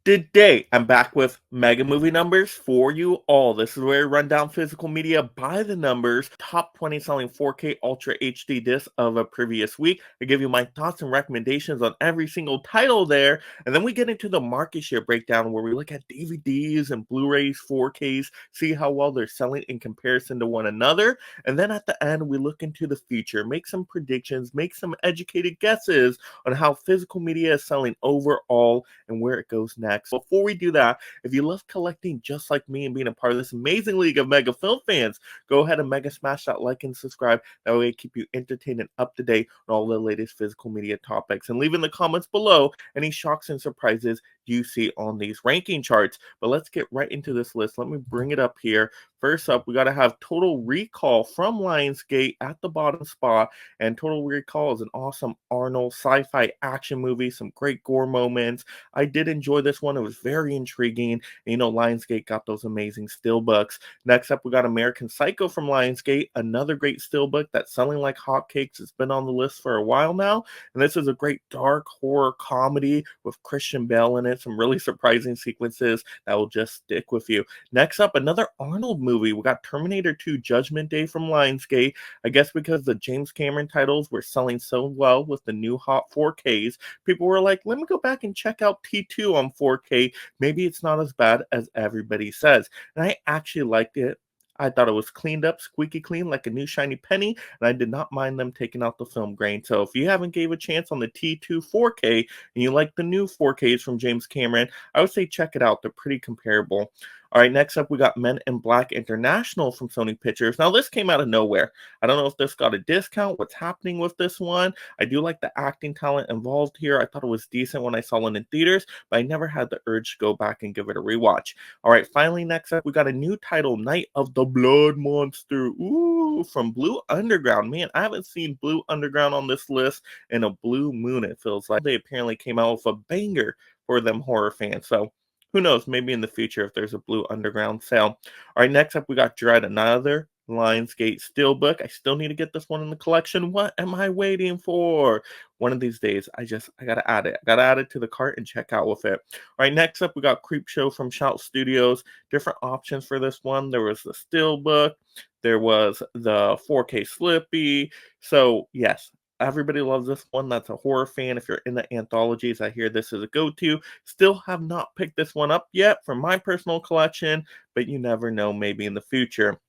Today, I'm back with mega movie numbers for you all. This is where I run down physical media by the numbers, top 20 selling 4K Ultra HD discs of a previous week. I give you my thoughts and recommendations on every single title there. And then we get into the market share breakdown where we look at DVDs and Blu-rays, 4Ks, see how well they're selling in comparison to one another. And then at the end, we look into the future, make some predictions, make some educated guesses on how physical media is selling overall and where it goes next. Before we do that, if you love collecting just like me and being a part of this amazing league of mega film fans, go ahead and mega smash that like and subscribe. That way I keep you entertained and up to date on all the latest physical media topics. And leave in the comments below any shocks and surprises you see on these ranking charts. But let's get right into this list. Let me bring it up here. First up, we got to have Total Recall from Lionsgate at the bottom spot. And Total Recall is an awesome Arnold sci-fi action movie, some great gore moments. I did enjoy this one. It was very intriguing. And, Lionsgate got those amazing steelbooks. Next up, we got American Psycho from Lionsgate, another great steelbook that's selling like hotcakes. It's been on the list for a while now. And this is a great dark horror comedy with Christian Bale in it. Some really surprising sequences that will just stick with you. Next up, another Arnold movie. We got Terminator 2 Judgment Day from Lionsgate. I guess because the James Cameron titles were selling so well with the new hot 4Ks, people were like, let me go back and check out T2 on 4K. Maybe it's not as bad as everybody says. And I actually liked it. I thought it was cleaned up, squeaky clean, like a new shiny penny, and I did not mind them taking out the film grain. So if you haven't gave a chance on the T2 4K and you like the new 4Ks from James Cameron, I would say check it out. They're pretty comparable. All right, next up, we got Men in Black International from Sony Pictures. Now, this came out of nowhere. I don't know if this got a discount, what's happening with this one. I do like the acting talent involved here. I thought it was decent when I saw it in theaters, but I never had the urge to go back and give it a rewatch. All right, finally, next up, we got a new title, Night of the Blood Monster. Ooh, from Blue Underground. Man, I haven't seen Blue Underground on this list in a blue moon, it feels like. They apparently came out with a banger for them horror fans. So who knows? Maybe in the future if there's a Blue Underground sale. All right, next up we got Dread, another Lionsgate Steelbook. I still need to get this one in the collection. What am I waiting for? One of these days, I gotta add it. I gotta add it to the cart and check out with it. All right, next up we got Creep Show from Shout Studios. Different options for this one. There was the Steelbook. There was the 4K Slippy. So yes, everybody loves this one. That's a horror fan. If you're in the anthologies, I hear this is a go-to. Still have not picked this one up yet for my personal collection, but you never know, maybe in the future.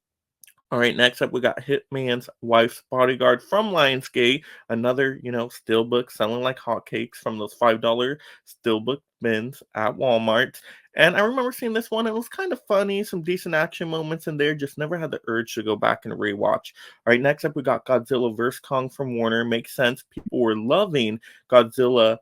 All right, next up we got Hitman's Wife's Bodyguard from Lionsgate, another, steelbook selling like hotcakes from those $5 steelbook bins at Walmart. And I remember seeing this one, it was kind of funny, some decent action moments in there, just never had the urge to go back and rewatch. All right, next up we got Godzilla vs. Kong from Warner. Makes sense. People were loving Godzilla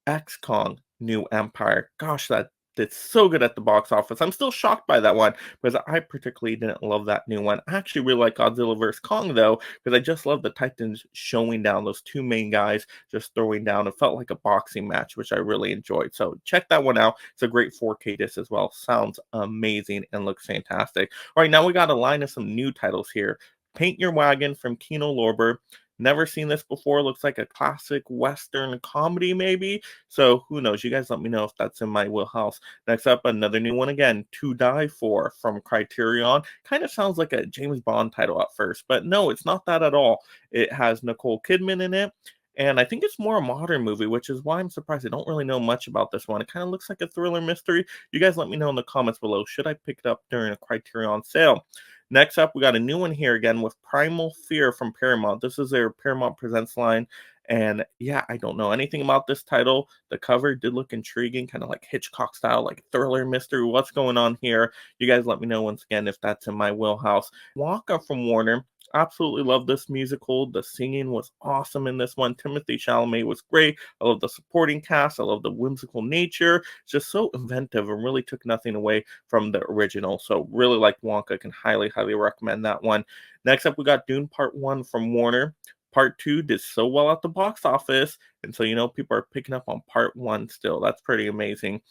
X Kong New Empire. Gosh, that did so good at the box office. I'm still shocked by that one because I particularly didn't love that new one. I actually really like Godzilla vs. Kong though, because I just love the Titans showing down those two main guys just throwing down. It felt like a boxing match, which I really enjoyed. So check that one out. It's a great 4K disc as well. Sounds amazing and looks fantastic. All right, now we got a line of some new titles here. Paint Your Wagon from Kino Lorber. Never seen this before. Looks like a classic Western comedy, maybe. So who knows? You guys let me know if that's in my wheelhouse. Next up, another new one again, To Die For from Criterion. Kind of sounds like a James Bond title at first, but no, it's not that at all. It has Nicole Kidman in it. And I think it's more a modern movie, which is why I'm surprised. I don't really know much about this one. It kind of looks like a thriller mystery. You guys let me know in the comments below. Should I pick it up during a Criterion sale? Next up, we got a new one here again with Primal Fear from Paramount. This is their Paramount Presents line. And yeah, I don't know anything about this title. The cover did look intriguing, kind of like Hitchcock style, like thriller mystery. What's going on here? You guys let me know once again if that's in my wheelhouse. Wonka from Warner. Absolutely love this musical. The singing was awesome in this one. Timothy Chalamet was great. I love the supporting cast. I love the whimsical nature. It's just so inventive and really took nothing away from the original. So really like Wonka. Can highly, highly recommend that one. Next up, we got Dune Part 1 from Warner. Part 2 did so well at the box office. And so, people are picking up on Part 1 still. That's pretty amazing.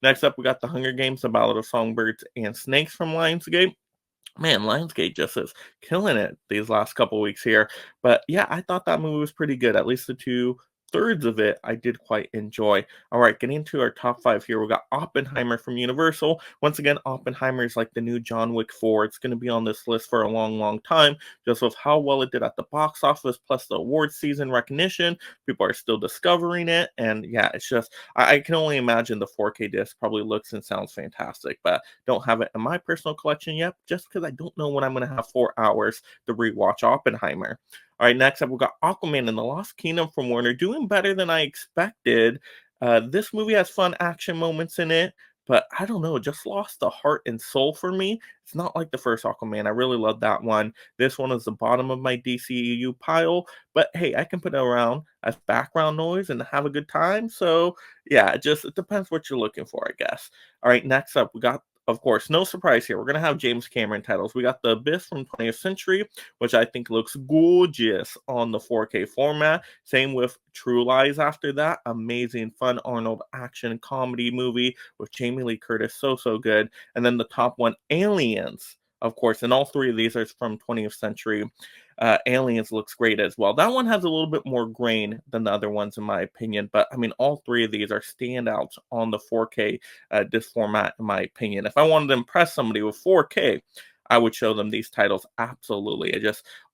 Next up, we got The Hunger Games, The Ballad of Songbirds and Snakes from Lionsgate. Man, Lionsgate just is killing it these last couple weeks here. But yeah, I thought that movie was pretty good. At least the two 2/3 of it I did quite enjoy. All right, getting into our top five here, we got Oppenheimer from Universal. Once again, Oppenheimer is like the new John Wick 4. It's going to be on this list for a long, long time, just with how well it did at the box office, plus the award season recognition. People are still discovering it. And yeah, it's just, I can only imagine the 4K disc probably looks and sounds fantastic, but don't have it in my personal collection yet, just because I don't know when I'm going to have 4 hours to rewatch Oppenheimer. All right, next up, we got Aquaman and the Lost Kingdom from Warner, doing better than I expected. This movie has fun action moments in it, but I don't know, it just lost the heart and soul for me. It's not like the first Aquaman. I really love that one. This one is the bottom of my DCEU pile, but hey, I can put it around as background noise and have a good time. So yeah, it depends what you're looking for, I guess. All right, next up, we got, of course, no surprise here. We're gonna have James Cameron titles. We got The Abyss from 20th Century, which I think looks gorgeous on the 4K format. Same with True Lies after that. Amazing, fun Arnold action comedy movie with Jamie Lee Curtis. So, so good. And then the top one, Aliens. Of course, and all three of these are from 20th Century. Aliens looks great as well. That one has a little bit more grain than the other ones, in my opinion. But I mean, all three of these are standouts on the 4K disc format, in my opinion. If I wanted to impress somebody with 4K, I would show them these titles. Absolutely.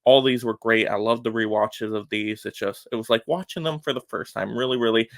All these were great. I love the rewatches of these. It was like watching them for the first time. Really, really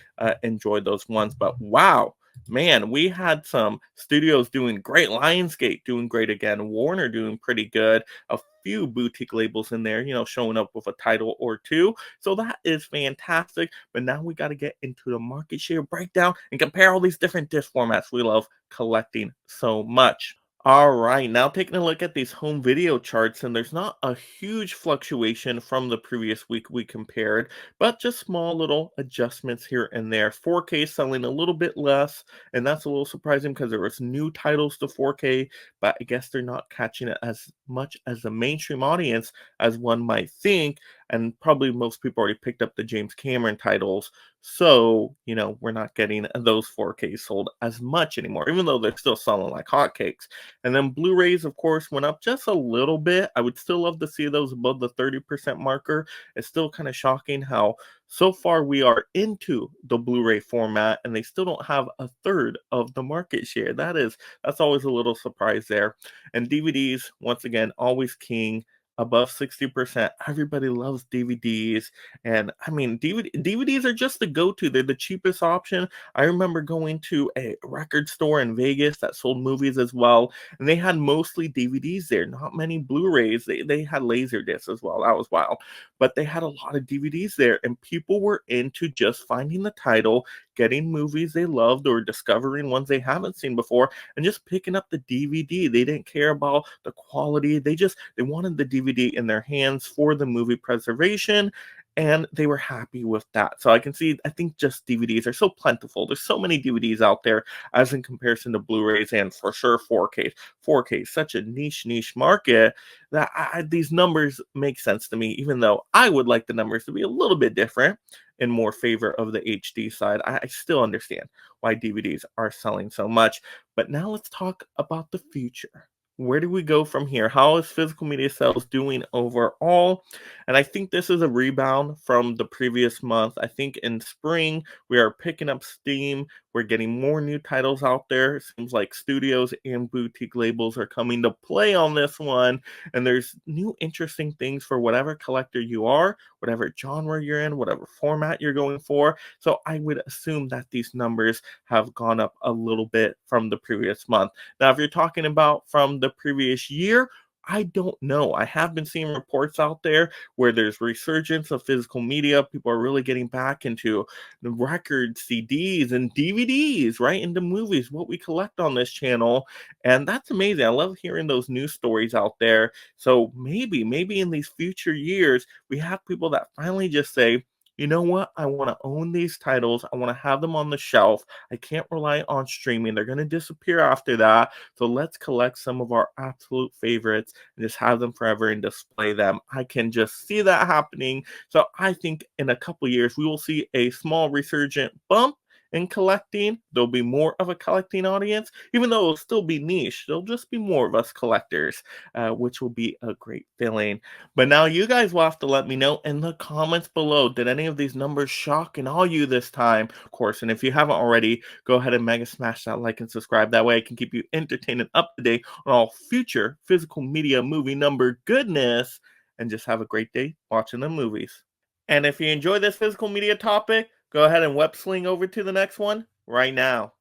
enjoyed those ones. But wow, man, we had some studios doing great. Lionsgate doing great again. Warner doing pretty good. A few boutique labels in there, showing up with a title or two. So that is fantastic. But now we got to get into the market share breakdown and compare all these different disc formats we love collecting so much. All right, now taking a look at these home video charts, and there's not a huge fluctuation from the previous week we compared, but just small little adjustments here and there. 4K selling a little bit less, and that's a little surprising because there was new titles to 4K, but I guess they're not catching it as much as the mainstream audience as one might think, and probably most people already picked up the James Cameron titles, so, we're not getting those 4K sold as much anymore, even though they're still selling like hotcakes. And then Blu-rays, of course, went up just a little bit. I would still love to see those above the 30% marker. It's still kind of shocking how so far we are into the Blu-ray format and they still don't have a third of the market share. That's always a little surprise there. And DVDs, once again, always king. Above 60%. Everybody loves DVDs. And I mean, DVDs are just the go-to. They're the cheapest option. I remember going to a record store in Vegas that sold movies as well, and they had mostly DVDs there, not many Blu-rays. They had laser discs as well. That was wild. But they had a lot of DVDs there, and people were into just finding the title, getting movies they loved or discovering ones they haven't seen before, and just picking up the DVD. They didn't care about the quality. They wanted the DVD in their hands for the movie preservation, and they were happy with that. So I think just DVDs are so plentiful. There's so many DVDs out there as in comparison to Blu-rays and for sure 4K. 4K is such a niche market that these numbers make sense to me, even though I would like the numbers to be a little bit different in more favor of the HD side. I still understand why DVDs are selling so much. But now let's talk about the future. Where do we go from here? How is physical media sales doing overall? And I think this is a rebound from the previous month. I think in spring, we are picking up steam. We're getting more new titles out there. It seems like studios and boutique labels are coming to play on this one. And there's new interesting things for whatever collector you are, whatever genre you're in, whatever format you're going for. So I would assume that these numbers have gone up a little bit from the previous month. Now, if you're talking about from the previous year, I don't know. I have been seeing reports out there where there's resurgence of physical media. People are really getting back into the records, CDs, and DVDs, right? Into movies, what we collect on this channel. And that's amazing. I love hearing those news stories out there. So maybe in these future years, we have people that finally just say, you know what? I want to own these titles. I want to have them on the shelf. I can't rely on streaming. They're going to disappear after that. So let's collect some of our absolute favorites and just have them forever and display them. I can just see that happening. So I think in a couple years, we will see a small resurgent bump in collecting. There'll be more of a collecting audience, even though it'll still be niche. There'll just be more of us collectors, which will be a great feeling. But now you guys will have to let me know in the comments below. Did any of these numbers shock and awe you this time? Of course, and if you haven't already, go ahead and mega smash that like and subscribe. That way I can keep you entertained and up to date on all future physical media movie number goodness. And just have a great day watching the movies. And if you enjoy this physical media topic, go ahead and web sling over to the next one right now.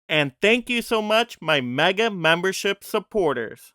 And thank you so much, my mega membership supporters.